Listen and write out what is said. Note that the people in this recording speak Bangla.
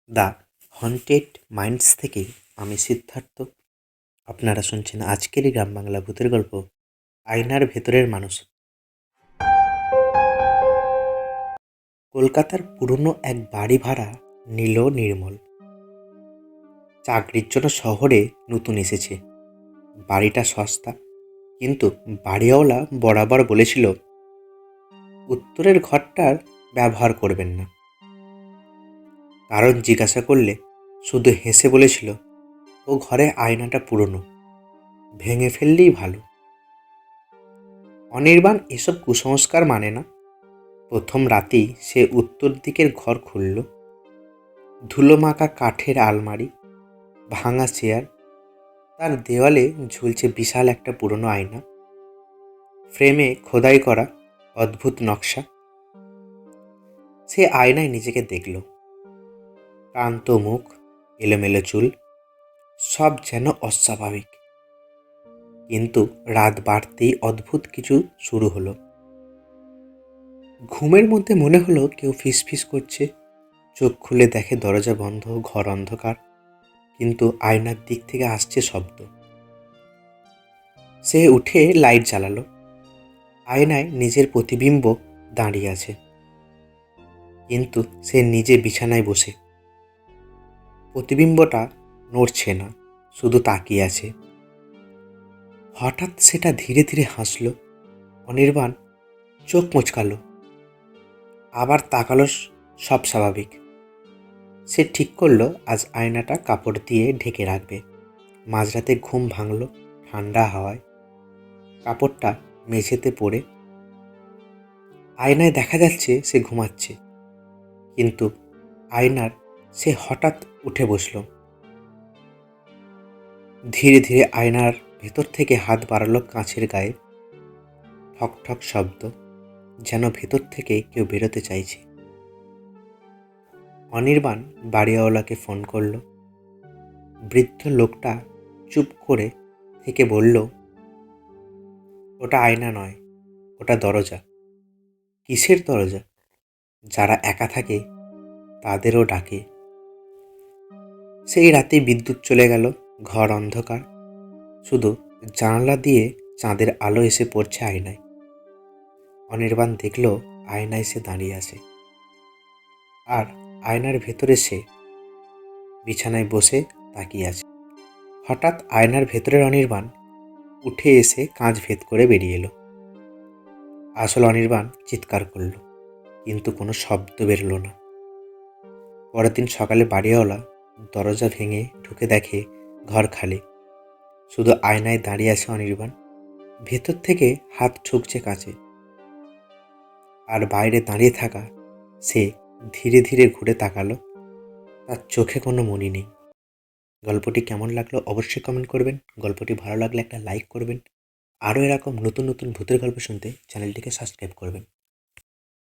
দ্য হন্টেড মাইন্ডস থেকে আমি সিদ্ধার্থ। আপনারা শুনছেন আজকেরই গ্রাম বাংলা ভূতের গল্প আয়নার ভেতরের মানুষ। কলকাতার পুরনো এক বাড়ি ভাড়া নিল নির্মল। চাকরির জন্য শহরে নতুন এসেছে। বাড়িটা সস্তা, কিন্তু বাড়িওয়ালা বরাবর বলেছিল উত্তরের ঘরটার ব্যবহার করবেন না। কারণ জিজ্ঞাসা করলে শুধু হেসে বলেছিল ও ঘরে আয়নাটা পুরনো, ভেঙে ফেললেই ভালো। অনির্বাণ এসব কুসংস্কার মানে না। প্রথম রাতেই সে উত্তর দিকের ঘর খুলল। ধুলোমাখা কাঠের আলমারি, ভাঙা চেয়ার, তার দেওয়ালে ঝুলছে বিশাল একটা পুরনো আয়না, ফ্রেমে খোদাই করা অদ্ভুত নকশা। সে আয়নায় নিজেকে দেখল। ক্লান্ত মুখ, এলোমেলো চুল, সব যেন অস্বাভাবিক। কিন্তু রাত বাড়তেই অদ্ভুত কিছু শুরু হলো। ঘুমের মধ্যে মনে হলো কেউ ফিসফিস করছে। চোখ খুলে দেখে দরজা বন্ধ, ঘর অন্ধকার, কিন্তু আয়নার দিক থেকে আসছে শব্দ। সে উঠে লাইট জ্বালালো। আয়নায় নিজের প্রতিবিম্ব দাঁড়িয়ে আছে, কিন্তু সে নিজে বিছানায় বসে। প্রতিবিম্বটা নড়ছে না, শুধু তাকিয়ে আছে। হঠাৎ সেটা ধীরে ধীরে হাসলো। অনির্বাণ চোখ মুচকালো, আবার তাকালো। সব স্বাভাবিক। সে ঠিক করলো আজ আয়নাটা কাপড় দিয়ে ঢেকে রাখবে। মাঝরাতে ঘুম ভাঙল ঠান্ডা হাওয়ায়। কাপড়টা মেঝেতে পড়ে। আয়নায় দেখা যাচ্ছে সে ঘুমাচ্ছে, কিন্তু আয়নার সে হঠাৎ উঠে বসল। ধীরে ধীরে আয়নার ভেতর থেকে হাত বাড়ালো কাঁচের গায়ে। ঠক ঠক শব্দ, যেন ভেতর থেকে কেউ বেরোতে চাইছে। অনির্বাণ বাড়িওয়ালাকে ফোন করল। বৃদ্ধ লোকটা চুপ করে থেকে বলল, ওটা আয়না নয়, ওটা দরজা। কিসের দরজা? যারা একা থাকে তাদেরও ডাকে। সেই রাতে বিদ্যুৎ চলে গেল, ঘর অন্ধকার। শুধু জানালা দিয়ে চাঁদের আলো এসে পড়ছে আয়নায়। অনির্বাণ দেখল আয়নায় সে দাঁড়িয়ে আছে, আর আয়নার ভেতরে সে বিছানায় বসে তাকিয়ে আছে। হঠাৎ আয়নার ভেতরের অনির্বাণ উঠে এসে কাঁচ ভেদ করে বেরিয়ে এলো। আসল অনির্বাণ চিৎকার করল, কিন্তু কোনো শব্দ বেরোলো না। পরের দিন সকালে বাড়িওয়ালা দরজা ভেঙে ঢুকে দেখে ঘর খালি। শুধু আয়নায় দাঁড়িয়ে আছে অনির্বাণ। ভেতর থেকে হাত ঠুকছে কাছে, আর বাইরে দাঁড়িয়ে থাকা সে ধীরে ধীরে ঘুরে তাকালো। তার চোখে কোনো মনি নেই। গল্পটি কেমন লাগলো অবশ্যই কমেন্ট করবেন। গল্পটি ভালো লাগলে একটা লাইক করবেন। আরও এরকম নতুন নতুন ভূতের গল্প শুনতে চ্যানেলটিকে সাবস্ক্রাইব করবেন।